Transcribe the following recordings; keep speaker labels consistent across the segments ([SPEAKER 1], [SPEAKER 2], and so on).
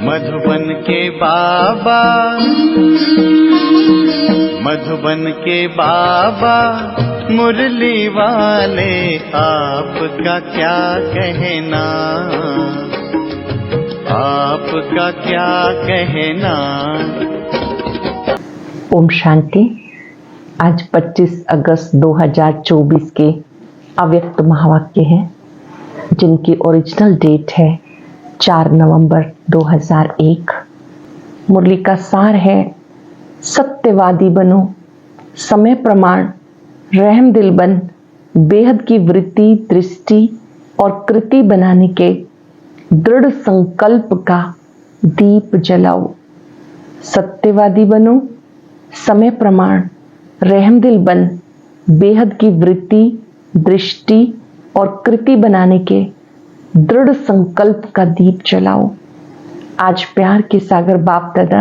[SPEAKER 1] मधुबन के बाबा, मधुबन के बाबा मुरली वाले, आपका क्या कहना, आपका क्या कहना।
[SPEAKER 2] ओम शांति। आज 25 अगस्त 2024 के अव्यक्त महावाक्य हैं, जिनकी ओरिजिनल डेट है 4 नवंबर 2001। मुरली का सार है, सत्यवादी बनो, समय प्रमाण, रहम दिल बन, बेहद की वृत्ति, दृष्टि और कृति बनाने के दृढ़ संकल्प का दीप जलाओ। सत्यवादी बनो, समय प्रमाण, रहम दिल बन, बेहद की वृत्ति, दृष्टि और कृति बनाने के दृढ़ संकल्प का दीप जलाओ। आज प्यार के सागर बाप दादा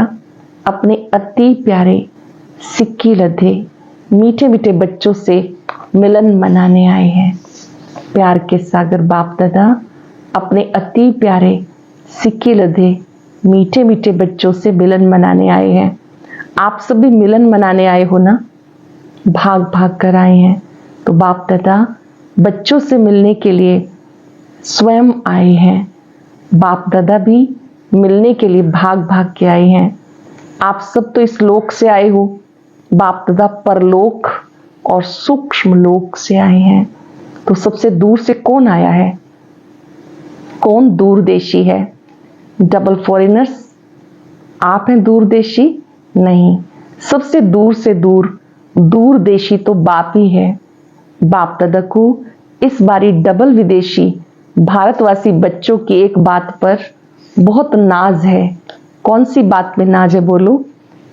[SPEAKER 2] अपने अति प्यारे सिक्की लधे मीठे मीठे बच्चों से मिलन मनाने आए हैं। प्यार के सागर बाप दादा अपने अति प्यारे सिक्की लधे मीठे मीठे बच्चों से मिलन मनाने आए हैं। आप सभी मिलन मनाने आए हो ना, भाग भाग कर आए हैं। तो बाप दादा बच्चों से मिलने के लिए स्वयं आए हैं। बाप दादा भी मिलने के लिए भाग भाग के आए हैं। आप सब तो इस लोक से आए हो, बाप दादा परलोक और सूक्ष्म लोक से आए हैं। तो सबसे दूर से कौन आया है? कौन दूरदेशी है? Double foreigners? आप हैं दूरदेशी? नहीं, सबसे दूर से दूर दूरदेशी तो बाप ही है। बाप दादा को इस बारी डबल विदेशी भारतवासी बच्चों की एक बात पर बहुत नाज है। कौन सी बात में नाज है बोलो?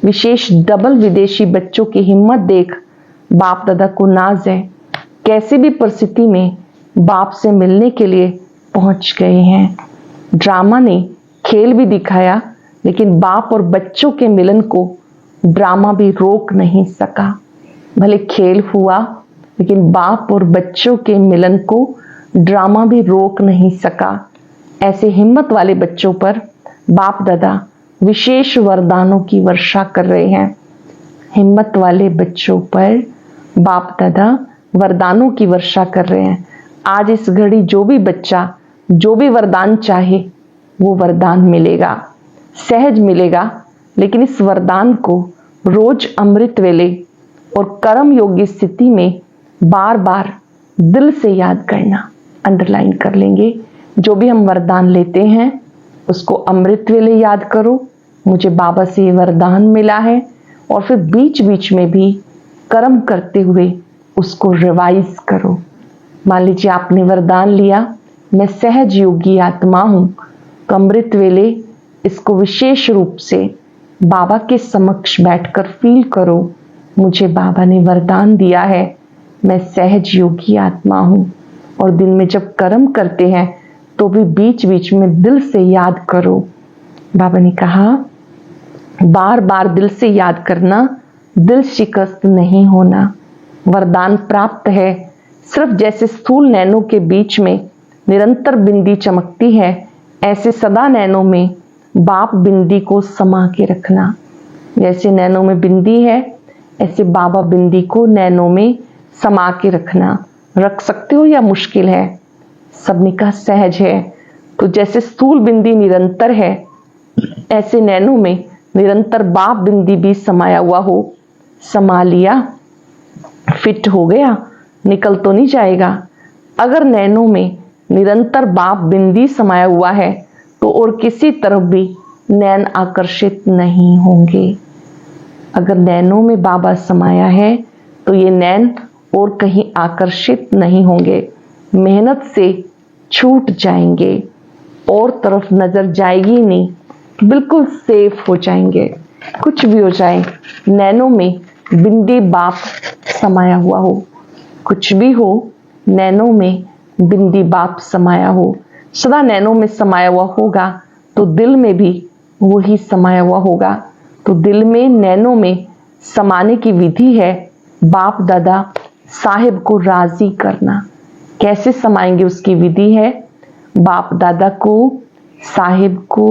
[SPEAKER 2] विशेष डबल विदेशी बच्चों की हिम्मत देख बाप दादा को नाज है। कैसी भी परिस्थिति में बाप से मिलने के लिए पहुंच गए हैं। ड्रामा ने खेल भी दिखाया, लेकिन बाप और बच्चों के मिलन को ड्रामा भी रोक नहीं सका। भले खेल हुआ, लेकिन बाप और बच्चों के मिलन को ड्रामा भी रोक नहीं सका। ऐसे हिम्मत वाले बच्चों पर बाप दादा विशेष वरदानों की वर्षा कर रहे हैं। हिम्मत वाले बच्चों पर बाप दादा वरदानों की वर्षा कर रहे हैं। आज इस घड़ी जो भी बच्चा जो भी वरदान चाहे वो वरदान मिलेगा, सहज मिलेगा। लेकिन इस वरदान को रोज अमृत वेले और कर्म योगी स्थिति में बार बार दिल से याद करना। अंडरलाइन कर लेंगे, जो भी हम वरदान लेते हैं उसको अमृत वेले याद करो, मुझे बाबा से ये वरदान मिला है। और फिर बीच बीच में भी कर्म करते हुए उसको रिवाइज करो। मान लीजिए आपने वरदान लिया, मैं सहज योगी आत्मा हूँ, तो अमृत वेले इसको विशेष रूप से बाबा के समक्ष बैठकर फील करो, मुझे बाबा ने वरदान दिया है, मैं सहज योगी आत्मा हूँ। और दिन में जब कर्म करते हैं तो भी बीच बीच में दिल से याद करो। बाबा ने कहा बार बार दिल से याद करना, दिल शिकस्त नहीं होना। वरदान प्राप्त है सिर्फ जैसे स्थूल नैनों के बीच में निरंतर बिंदी चमकती है, ऐसे सदा नैनों में बाप बिंदी को समा के रखना। जैसे नैनों में बिंदी है, ऐसे बाबा बिंदी को नैनों में समा के रखना। रख सकते हो या मुश्किल है? सबने कहा सहज है। तो जैसे स्थूल बिंदी निरंतर है, ऐसे नैनों में निरंतर बाप बिंदी भी समाया हुआ हो। समा लिया, फिट हो गया, निकल तो नहीं जाएगा। अगर नैनों में निरंतर बाप बिंदी समाया हुआ है तो और किसी तरफ भी नैन आकर्षित नहीं होंगे। अगर नैनों में बाबा समाया है तो ये नैन और कहीं आकर्षित नहीं होंगे, मेहनत से छूट जाएंगे और तरफ नजर जाएगी नहीं, बिल्कुल सेफ हो जाएंगे। कुछ भी हो जाए, नैनों में बिंदी बाप समाया हुआ हो। कुछ भी हो, नैनों में बिंदी बाप समाया हो। सदा नैनों में समाया हुआ होगा तो दिल में भी वही समाया हुआ होगा। तो दिल में नैनों में समाने की विधि है बाप दादा साहिब को राजी करना। कैसे समाएंगे उसकी विधि है, बाप दादा को साहिब को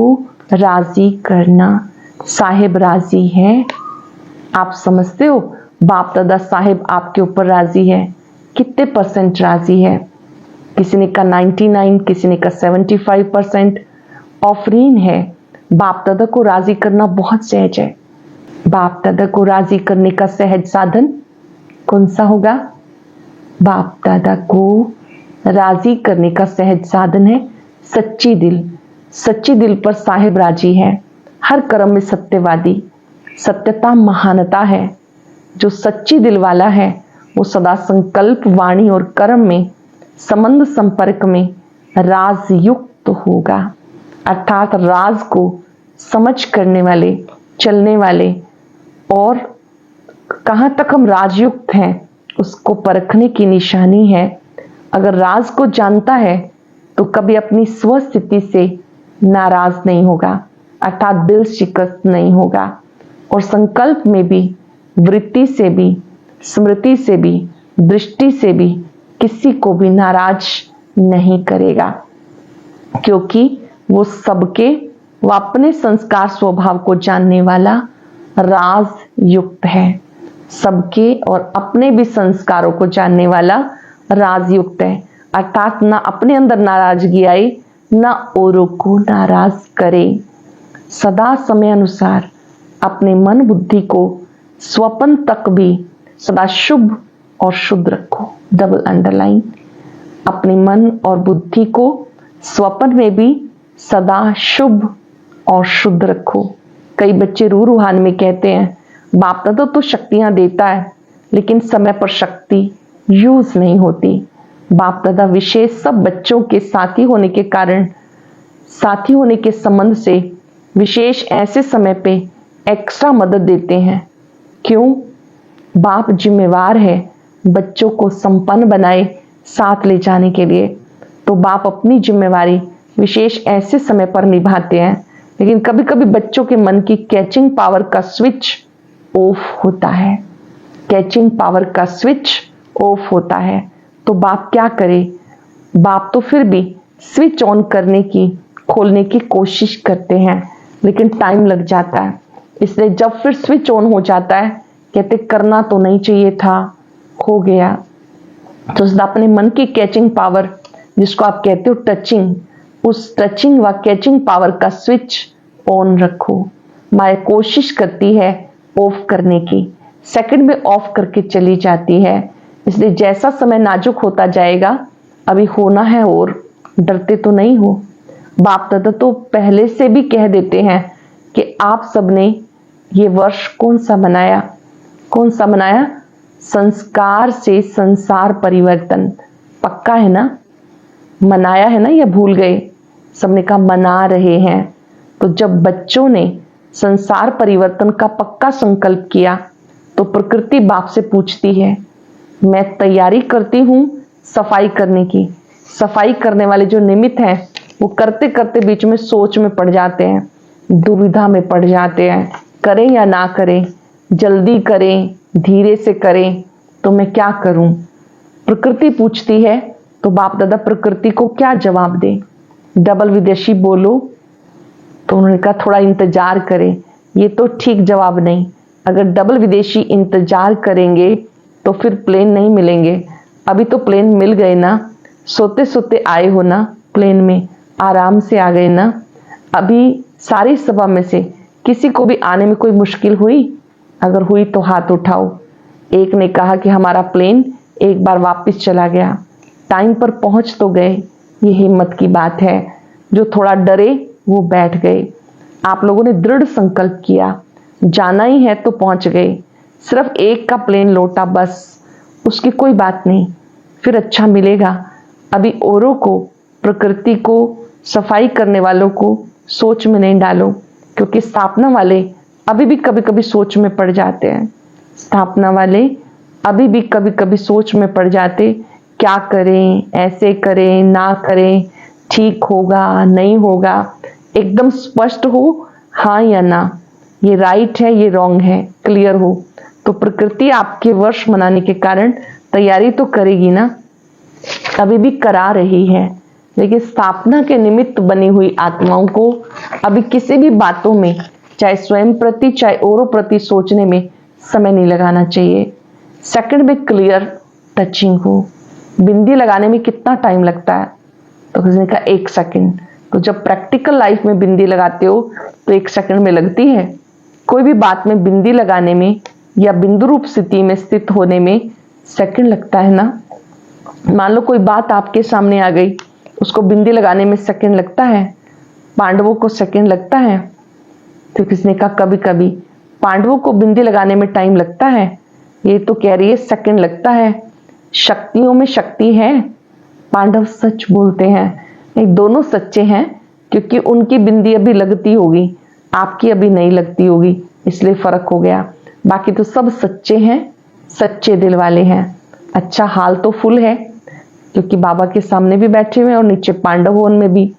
[SPEAKER 2] राजी करना। साहिब राजी है। आप समझते हो बाप दादा साहिब आपके ऊपर राजी है, कितने % राजी है? किसी ने कहा 99, किसी ने कहा 75%। ऑफरीन है, बाप दादा को राजी करना बहुत सहज है। बाप दादा को राजी करने का सहज साधन कौन सा होगा? बाप दादा को राजी करने का सहज साधन है सच्ची दिल। सच्ची दिल पर साहिब राजी है। हर कर्म में सत्यवादी, सत्यता महानता है। जो सच्ची दिल वाला है वो सदा संकल्प, वाणी और कर्म में, संबंध संपर्क में राजयुक्त होगा। अर्थात राज को समझ करने वाले, चलने वाले, और कहाँ तक हम राजयुक्त हैं उसको परखने की निशानी है। अगर राज को जानता है तो कभी अपनी स्वस्थिति से नाराज नहीं होगा, अर्थात दिल शिकस्त नहीं होगा, और संकल्प में भी, वृत्ति से भी, स्मृति से भी, दृष्टि से भी किसी को भी नाराज नहीं करेगा, क्योंकि वो सबके व अपने संस्कार स्वभाव को जानने वाला राज युक्त है। सबके और अपने भी संस्कारों को जानने वाला राजयुक्त है, अर्थात ना अपने अंदर नाराजगी आए, ना औरों को नाराज करे। सदा समय अनुसार अपने मन बुद्धि को स्वपन तक भी सदा शुभ और शुद्ध रखो। Double underline. अपने मन और बुद्धि को स्वपन में भी सदा शुभ और शुद्ध रखो। कई बच्चे रूहान में कहते हैं बाप दादा तो शक्तियां देता है लेकिन समय पर शक्ति यूज नहीं होती। बाप दादा विशेष सब बच्चों के साथी होने के कारण, साथी होने के संबंध से विशेष ऐसे समय पे एक्स्ट्रा मदद देते हैं। क्यों? बाप जिम्मेवार है बच्चों को संपन्न बनाए साथ ले जाने के लिए, तो बाप अपनी जिम्मेवारी विशेष ऐसे समय पर निभाते हैं। लेकिन कभी कभी बच्चों के मन की कैचिंग पावर का स्विच ऑफ होता है। कैचिंग पावर का स्विच ऑफ होता है तो बाप क्या करे? बाप तो फिर भी स्विच ऑन करने की, खोलने की कोशिश करते हैं, लेकिन टाइम लग जाता है। इसलिए जब फिर स्विच ऑन हो जाता है कहते करना तो नहीं चाहिए था, हो गया। तो अपने मन की कैचिंग पावर, जिसको आप कहते हो टचिंग, उस टचिंग व कैचिंग पावर का स्विच ऑन रखो। माया कोशिश करती है ऑफ करने की, सेकंड में ऑफ करके चली जाती है। इसलिए जैसा समय नाजुक होता जाएगा, अभी होना है और डरते तो नहीं हो। बाप दादा तो पहले से भी कह देते हैं कि आप सबने ये वर्ष कौन सा मनाया? कौन सा मनाया? संस्कार से संसार परिवर्तन। पक्का है ना? मनाया है ना या भूल गए? सबने कहा मना रहे हैं। तो जब बच्चों ने संसार परिवर्तन का पक्का संकल्प किया तो प्रकृति बाप से पूछती है, मैं तैयारी करती हूं सफाई करने की। सफाई करने वाले जो निमित्त हैं वो करते करते बीच में सोच में पड़ जाते हैं, दुविधा में पड़ जाते हैं, करें या ना करें, जल्दी करें, धीरे से करें, तो मैं क्या करूं? प्रकृति पूछती है तो बाप दादा प्रकृति को क्या जवाब दें? डबल विदेशी बोलो? तो उन्होंने कहा थोड़ा इंतजार करें। ये तो ठीक जवाब नहीं। अगर डबल विदेशी इंतजार करेंगे तो फिर प्लेन नहीं मिलेंगे। अभी तो प्लेन मिल गए ना, सोते सोते आए हो ना, प्लेन में आराम से आ गए ना। अभी सारी सभा में से किसी को भी आने में कोई मुश्किल हुई? अगर हुई तो हाथ उठाओ। एक ने कहा कि हमारा प्लेन एक बार वापस चला गया, टाइम पर पहुंच तो गए। ये हिम्मत की बात है। जो थोड़ा डरे वो बैठ गए। आप लोगों ने दृढ़ संकल्प किया, जाना ही है तो पहुंच गए। सिर्फ एक का प्लेन लौटा बस, उसकी कोई बात नहीं, फिर अच्छा मिलेगा। अभी औरों को, प्रकृति को, सफाई करने वालों को सोच में नहीं डालो, क्योंकि स्थापना वाले अभी भी कभी कभी सोच में पड़ जाते हैं। स्थापना वाले अभी भी कभी कभी सोच में पड़ जाते, क्या करें, ऐसे करें, ना करें, ठीक होगा, नहीं होगा। एकदम स्पष्ट हो, हाँ या ना, ये राइट है, ये रॉन्ग है, क्लियर हो। तो प्रकृति आपके वर्ष मनाने के कारण तैयारी तो करेगी ना, अभी भी करा रही है। लेकिन स्थापना के निमित्त बनी हुई आत्माओं को अभी किसी भी बातों में, चाहे स्वयं प्रति चाहे औरों प्रति सोचने में समय नहीं लगाना चाहिए। सेकंड में क्लियर टचिंग हो। बिंदी लगाने में कितना टाइम लगता है? तो किसी ने कहा 1 सेकंड। तो जब प्रैक्टिकल लाइफ में बिंदी लगाते हो तो 1 सेकंड में लगती है? कोई भी बात में बिंदी लगाने में या बिंदु रूप स्थिति में स्थित होने में सेकंड लगता है ना। मान लो कोई बात आपके सामने आ गई, उसको बिंदी लगाने में सेकंड लगता है। पांडवों को सेकंड लगता है। तो किसने कहा कभी कभी पांडवों को बिंदी लगाने में टाइम लगता है, ये तो कह रही है सेकंड लगता है। शक्तियों में शक्ति है। पांडव सच बोलते हैं। नहीं, दोनों सच्चे हैं, क्योंकि उनकी बिंदी अभी लगती होगी, आपकी अभी नहीं लगती होगी, इसलिए फर्क हो गया। बाकी तो सब सच्चे हैं, सच्चे दिल वाले हैं। अच्छा, हाल तो फुल है, क्योंकि बाबा के सामने भी बैठे हुए हैं और नीचे पांडव वन में भी।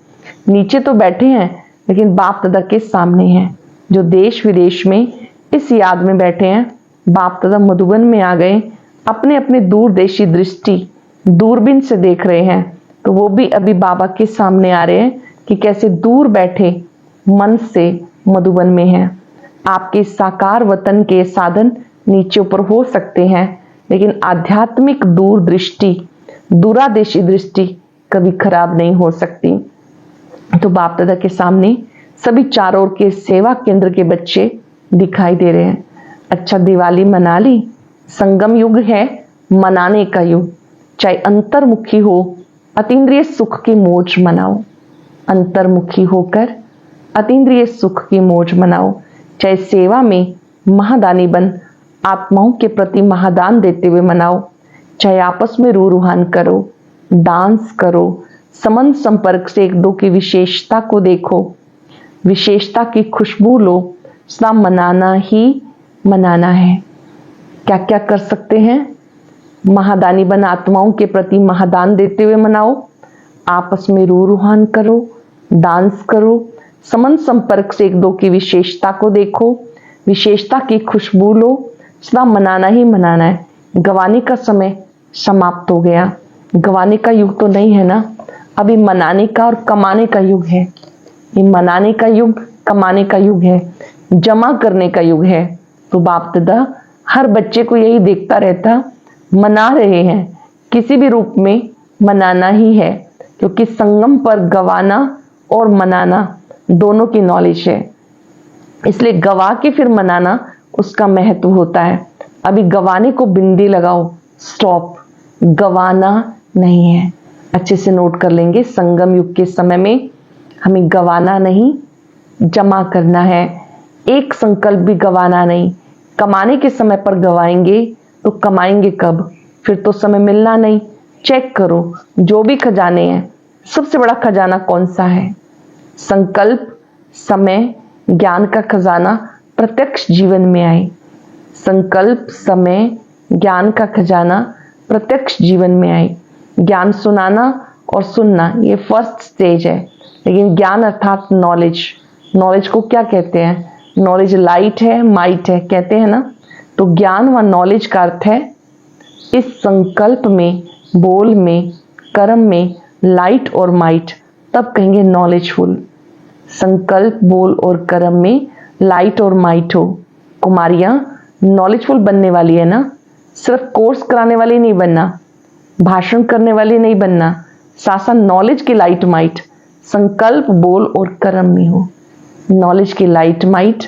[SPEAKER 2] नीचे तो बैठे हैं लेकिन बाप दादा के सामने हैं, जो देश विदेश में इस याद में बैठे हैं। बाप दादा मधुबन में आ गए, अपने अपने दूरदेशी दृष्टि दूरबीन से देख रहे हैं, तो वो भी अभी बाबा के सामने आ रहे हैं कि कैसे दूर बैठे मन से मधुबन में हैं। आपके साकार वतन के साधन नीचे ऊपर हो सकते हैं, लेकिन आध्यात्मिक दूरदृष्टि, दूरादेशी दृष्टि कभी खराब नहीं हो सकती। तो बाप दादा के सामने सभी चारों ओर के सेवा केंद्र के बच्चे दिखाई दे रहे हैं। अच्छा, दिवाली मना ली। संगम युग है, मनाने का युग। चाहे अंतर्मुखी हो, अतीन्द्रिय सुख की मौज मनाओ। अंतर्मुखी होकर अतीन्द्रिय सुख की मौज मनाओ। चाहे सेवा में महादानी बन आत्माओं के प्रति महादान देते हुए मनाओ। चाहे आपस में रूहान करो, डांस करो, संबंध संपर्क से एक दो की विशेषता को देखो, विशेषता की खुशबू लो। सदा मनाना ही मनाना है। क्या क्या कर सकते हैं? महादानी बन आत्माओं के प्रति महादान देते हुए मनाओ, आपस में रूहान करो, डांस करो, संबंध संपर्क से एक दो की विशेषता को देखो, विशेषता की खुशबू लो। सदा मनाना ही मनाना है। गवाने का समय समाप्त हो गया। गवाने का युग तो नहीं है ना, अभी मनाने का और कमाने का युग है। ये मनाने का युग, कमाने का युग है, जमा करने का युग है। तो बाप दादा हर बच्चे को यही देखता रहता, मना रहे हैं, किसी भी रूप में मनाना ही है, क्योंकि संगम पर गवाना और मनाना दोनों की नॉलेज है। इसलिए गवा के फिर मनाना उसका महत्व होता है। अभी गवाने को बिंदी लगाओ, स्टॉप, गवाना नहीं है। अच्छे से नोट कर लेंगे, संगम युग के समय में हमें गवाना नहीं, जमा करना है। एक संकल्प भी गवाना नहीं। कमाने के समय पर गवाएंगे तो कमाएंगे कब? फिर तो समय मिलना नहीं। चेक करो, जो भी खजाने हैं, सबसे बड़ा खजाना कौन सा है? संकल्प, समय, ज्ञान का खजाना प्रत्यक्ष जीवन में आए। संकल्प, समय, ज्ञान का खजाना प्रत्यक्ष जीवन में आए। ज्ञान सुनाना और सुनना ये फर्स्ट स्टेज है, लेकिन ज्ञान अर्थात नॉलेज, नॉलेज को क्या कहते हैं? नॉलेज लाइट है, माइट है, कहते हैं ना। तो ज्ञान व नॉलेज का अर्थ है इस संकल्प में, बोल में, कर्म में लाइट और माइट, तब कहेंगे नॉलेजफुल। संकल्प, बोल और कर्म में लाइट और माइट हो। कुमारियां नॉलेजफुल बनने वाली है ना, सिर्फ कोर्स कराने वाली नहीं बनना, भाषण करने वाली नहीं बनना, साथ नॉलेज की लाइट माइट संकल्प, बोल और कर्म में हो। नॉलेज की लाइट माइट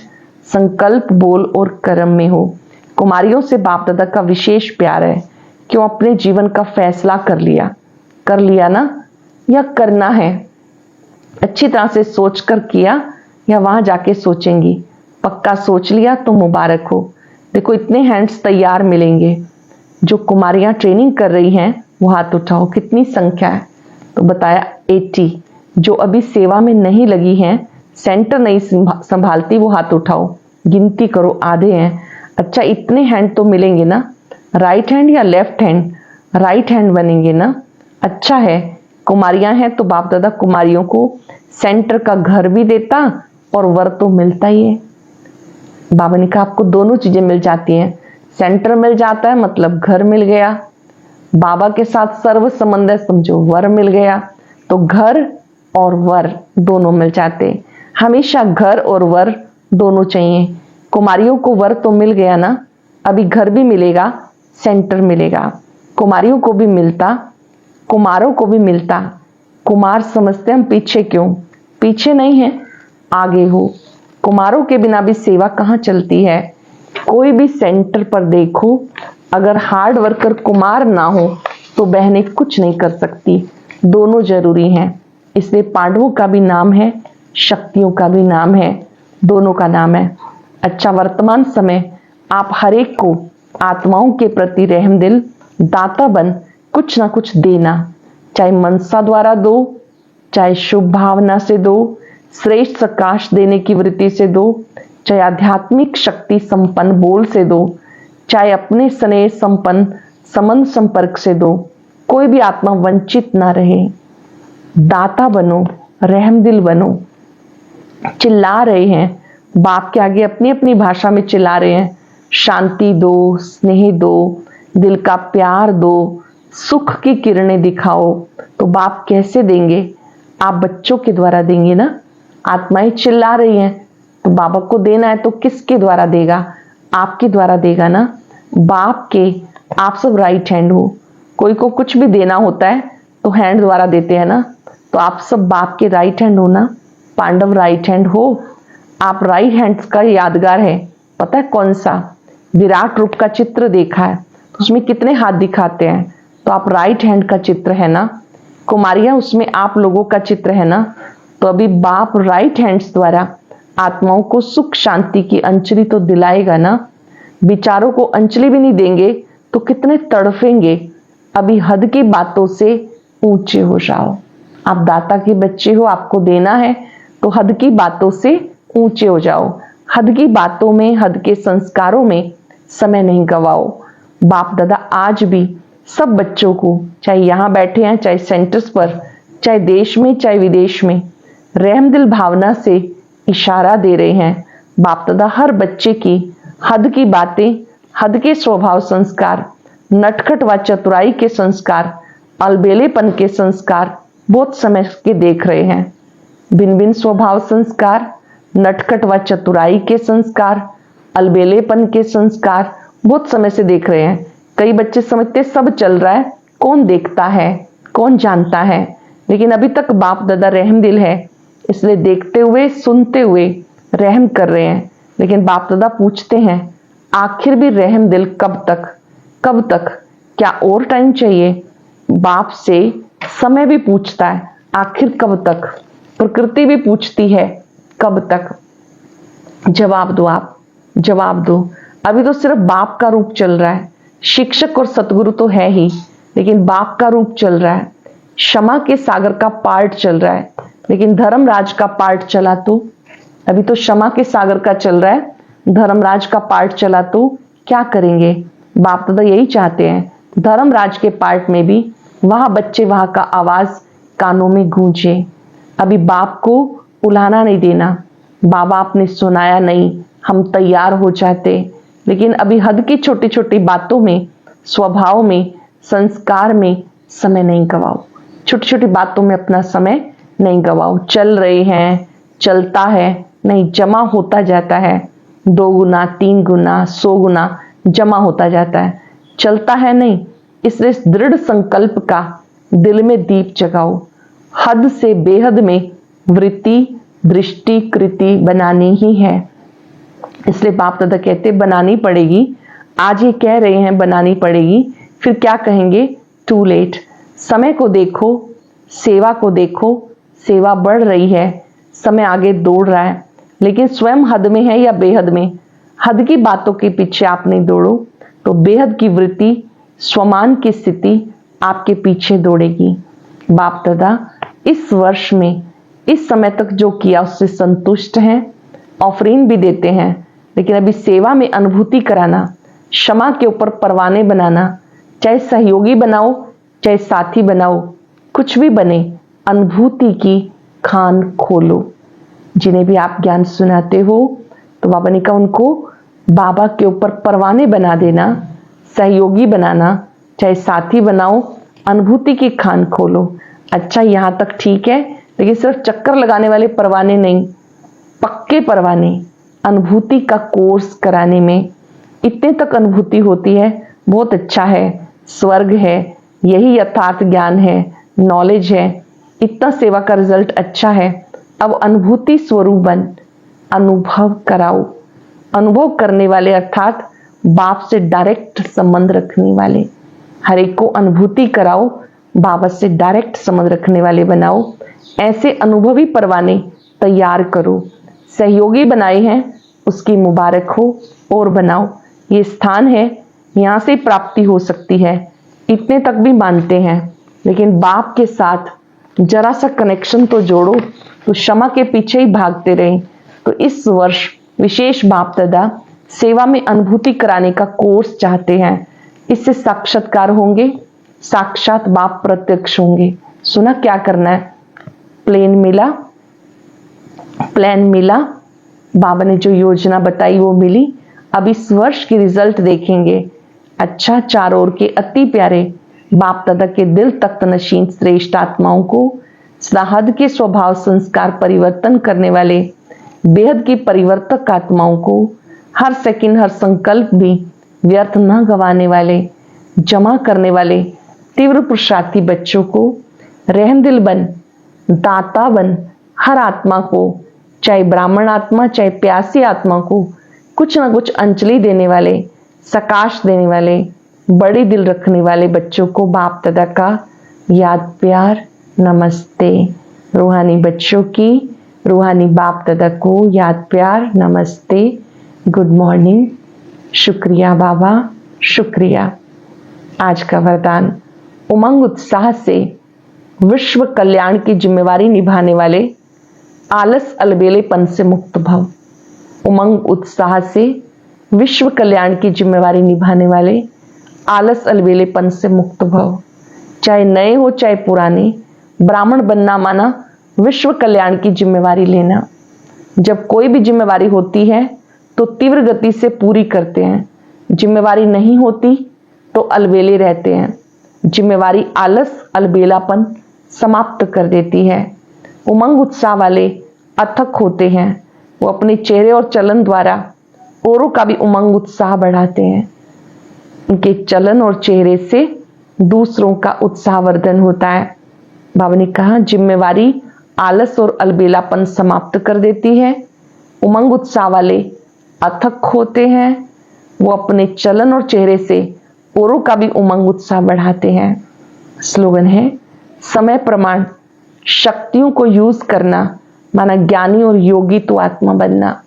[SPEAKER 2] संकल्प, बोल और कर्म में हो। कुमारियों से बाप दादा का विशेष प्यार है। क्यों? अपने जीवन का फैसला कर लिया ना, या करना है? अच्छी तरह से सोच कर किया या वहां जाके सोचेंगी? पक्का सोच लिया तो मुबारक हो। देखो, इतने हैंड्स तैयार मिलेंगे। जो कुमारियां ट्रेनिंग कर रही हैं वो हाथ उठाओ, कितनी संख्या है? तो बताया 80। जो अभी सेवा में नहीं लगी हैं, सेंटर नहीं संभालती, वो हाथ उठाओ, गिनती करो, आधे हैं। अच्छा, इतने हैंड तो मिलेंगे ना? राइट हैंड या लेफ्ट हैंड? राइट हैंड बनेंगे ना? अच्छा है, कुमारियां हैं तो बाप दादा कुमारियों को सेंटर का घर भी देता और वर तो मिलता ही है। बाबा ने कहा आपको दोनों चीजें मिल जाती हैं। सेंटर मिल जाता है मतलब घर मिल गया, बाबा के साथ सर्व संबंध है, समझो वर मिल गया। तो घर और वर दोनों मिल जाते। हमेशा घर और वर दोनों चाहिए। कुमारियों को वर तो मिल गया ना, अभी घर भी मिलेगा, सेंटर मिलेगा। कुमारियों को भी मिलता, कुमारों को भी मिलता। कुमार समझते हम पीछे क्यों, पीछे नहीं है, आगे हो। कुमारों के बिना भी सेवा कहाँ चलती है। कोई भी सेंटर पर देखो, अगर हार्ड वर्कर कुमार ना हो तो बहनें कुछ नहीं कर सकती। दोनों जरूरी हैं। इसलिए पांडवों का भी नाम है, शक्तियों का भी नाम है, दोनों का नाम है। अच्छा, वर्तमान समय आप हर एक को आत्माओं के प्रति रहम दिल, दाता बन कुछ ना कुछ देना, चाहे मनसा द्वारा दो, चाहे शुभ भावना से दो, श्रेष्ठ प्रकाश देने की वृत्ति से दो, चाहे आध्यात्मिक शक्ति संपन्न बोल से दो, चाहे अपने स्नेह संपन्न संबंध संपर्क से दो। कोई भी आत्मा वंचित ना रहे। दाता बनो, रहम दिल बनो। चिल्ला रहे हैं बाप के आगे, अपनी अपनी भाषा में चिल्ला रहे हैं, शांति दो, स्नेह दो, दिल का प्यार दो, सुख की किरणें दिखाओ। तो बाप कैसे देंगे? आप बच्चों के द्वारा देंगे ना। आत्माएं चिल्ला रही हैं तो बाबा को देना है तो किसके द्वारा देगा? आपके द्वारा देगा ना। बाप के आप सब राइट हैंड हो। कोई को कुछ भी देना होता है तो हैंड द्वारा देते हैं ना। तो आप सब बाप के राइट हैंड हो ना। पांडव राइट हैंड हो। आप राइट हैंड का यादगार है, पता है कौन सा? विराट रूप का चित्र देखा है तो उसमें कितने हाथ दिखाते हैं, तो आप राइट हैंड का चित्र है ना। कुमारियां उसमें आप लोगों का चित्र है ना। तो अभी बाप राइट हैंड्स द्वारा आत्माओं को सुख शांति की अंजलि तो दिलाएगा ना। विचारों को अंजलि भी नहीं देंगे तो कितने तड़फेंगे। अभी हद की बातों से ऊंचे हो जाओ। आप दाता के बच्चे हो, आपको देना है तो हद की बातों से ऊंचे हो जाओ। हद की बातों में, हद के संस्कारों में समय नहीं गवाओ। बाप दादा आज भी सब बच्चों को, चाहे यहाँ बैठे हैं, चाहे सेंटर्स पर, चाहे देश में, चाहे विदेश में, रहम दिल भावना से इशारा दे रहे हैं। बाप दादा हर बच्चे की हद की बातें, हद के स्वभाव संस्कार, नटखट व चतुराई के संस्कार, अलबेलेपन के संस्कार बहुत समय के देख रहे हैं। भिन्न भिन्न स्वभाव संस्कार, नटखट व चतुराई के संस्कार, अलबेलेपन के संस्कार बहुत समय से देख रहे हैं। कई बच्चे समझते सब चल रहा है, कौन देखता है, कौन जानता है। लेकिन अभी तक बाप दादा रहम दिल है, इसलिए देखते हुए सुनते हुए रहम कर रहे हैं। लेकिन बाप दादा पूछते हैं आखिर भी रहम दिल कब तक, कब तक? क्या और टाइम चाहिए? बाप से समय भी पूछता है आखिर कब तक। प्रकृति भी पूछती है कब तक। जवाब दो, आप जवाब दो। अभी तो सिर्फ बाप का रूप चल रहा है। शिक्षक और सतगुरु तो है ही, लेकिन बाप का रूप चल रहा है। क्षमा के सागर का पार्ट चल रहा है, लेकिन धर्मराज का पार्ट चला तो? अभी तो क्षमा के सागर का चल रहा है, धर्मराज का पार्ट चला तो क्या करेंगे? बाप दादा यही चाहते हैं, धर्मराज के पार्ट में भी वहां बच्चे, वहां का आवाज कानों में गूंजे। अभी बाप को उलाना नहीं देना। बाबा आपने सुनाया नहीं, हम तैयार हो जाते। लेकिन अभी हद की छोटी छोटी बातों में, स्वभाव में, संस्कार में समय नहीं गवाओ। छोटी छोटी बातों में अपना समय नहीं गवाओ। चल रहे हैं, चलता है नहीं, जमा होता जाता है। 2 गुना, 3 गुना, 100 गुना जमा होता जाता है। चलता है नहीं, इसलिए दृढ़ संकल्प का दिल में दीप जगाओ। हद से बेहद में वृत्ति, दृष्टि, कृति बनानी ही है। इसलिए बाप दादा कहते बनानी पड़ेगी। आज ये कह रहे हैं बनानी पड़ेगी, फिर क्या कहेंगे? Too late. समय को देखो, सेवा को देखो, सेवा बढ़ रही है, समय आगे दौड़ रहा है। लेकिन स्वयं हद में है या बेहद में? हद की बातों के पीछे आप नहीं दौड़ो तो बेहद की वृत्ति, स्वमान की स्थिति आपके पीछे दौड़ेगी। बाप दादा इस वर्ष में, इस समय तक जो किया उससे संतुष्ट हैं। ऑफरिंग भी देते हैं, लेकिन अभी सेवा में अनुभूति कराना, क्षमा के ऊपर परवाने बनाना, चाहे सहयोगी बनाओ, चाहे साथी बनाओ, कुछ भी बने, अनुभूति की खान खोलो। जिन्हें भी आप ज्ञान सुनाते हो तो बाबा ने कहा उनको बाबा के ऊपर परवाने बना देना, सहयोगी बनाना, चाहे साथी बनाओ, अनुभूति की खान खोलो। अच्छा यहाँ तक ठीक है, लेकिन सिर्फ चक्कर लगाने वाले परवाने नहीं, पक्के परवाने अनुभूति का कोर्स कराने में इतने तक अनुभूति होती है, बहुत अच्छा है, स्वर्ग है, यही यथार्थ ज्ञान है, नॉलेज है, इतना सेवा का रिजल्ट अच्छा है। अब अनुभूति स्वरूप बन, अनुभव कराओ। अनुभव करने वाले अर्थात बाप से डायरेक्ट संबंध रखने वाले, हर एक को अनुभूति कराओ, बाबा से डायरेक्ट संबंध रखने वाले बनाओ। ऐसे अनुभवी परवाने तैयार करो। सहयोगी बनाए हैं, उसकी मुबारक हो और बनाओ। ये स्थान है, यहाँ से प्राप्ति हो सकती है, इतने तक भी मानते हैं, लेकिन बाप के साथ जरा सा कनेक्शन तो जोड़ो। तो क्षमा के पीछे ही भागते रहे। तो इस वर्ष विशेष बाप दादा सेवा में अनुभूति कराने का कोर्स चाहते हैं। इससे साक्षात्कार होंगे, साक्षात बाप प्रत्यक्ष होंगे। सुना क्या करना है? प्लान मिला, बाबा ने जो योजना बताई वो मिली। अब इस वर्ष की रिजल्ट देखेंगे। अच्छा, चारों ओर के अति प्यारे बाप दादा के दिल तख्त नशीन श्रेष्ठ आत्माओं को, साहद के स्वभाव संस्कार परिवर्तन करने वाले बेहद की परिवर्तक आत्माओं को, हर सेकंड हर संकल्प भी व्यर्थ न गंवाने वाले, जमा करने वाले तीव्र पुरुषार्थी बच्चों को, रहम दिल बन, दाता बन, हर आत्मा को, चाहे ब्राह्मण आत्मा चाहे प्यासी आत्मा को कुछ ना कुछ अंजलि देने वाले, सकाश देने वाले, बड़ी दिल रखने वाले बच्चों को बाप दादा का याद प्यार नमस्ते। रूहानी बच्चों की रूहानी बाप दादा को याद प्यार नमस्ते, गुड मॉर्निंग, शुक्रिया बाबा, शुक्रिया। आज का वरदान, उमंग उत्साह से विश्व कल्याण की जिम्मेवारी निभाने वाले आलस अलबेलेपन से मुक्त भव। उमंग उत्साह से विश्व कल्याण की जिम्मेवारी निभाने वाले आलस अलबेलेपन से मुक्त भव। चाहे नए हो चाहे पुराने, ब्राह्मण बनना माना विश्व कल्याण की जिम्मेवारी लेना। जब कोई भी जिम्मेवारी होती है तो तीव्र गति से पूरी करते हैं, जिम्मेवारी नहीं होती तो अलबेले रहते हैं। जिम्मेवारी आलस अलबेलापन समाप्त कर देती है। उमंग उत्साह वाले अथक होते हैं, वो अपने चेहरे और चलन द्वारा औरों का भी उमंग उत्साह बढ़ाते हैं। उनके चलन और चेहरे से दूसरों का उत्साहवर्धन होता है। बाबा ने कहा जिम्मेवारी आलस और अलबेलापन समाप्त कर देती है। उमंग उत्साह वाले अथक होते हैं, वो अपने चलन और चेहरे से औरों का भी उमंग उत्साह बढ़ाते हैं। स्लोगन है, समय प्रमाण शक्तियों को यूज करना माना ज्ञानी और योगी तो आत्मा बनना।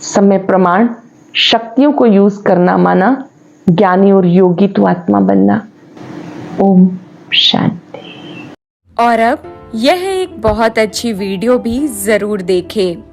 [SPEAKER 2] समय प्रमाण शक्तियों को यूज करना माना ज्ञानी और योगी तो आत्मा बनना। ओम शांति।
[SPEAKER 3] और अब यह एक बहुत अच्छी वीडियो भी जरूर देखें।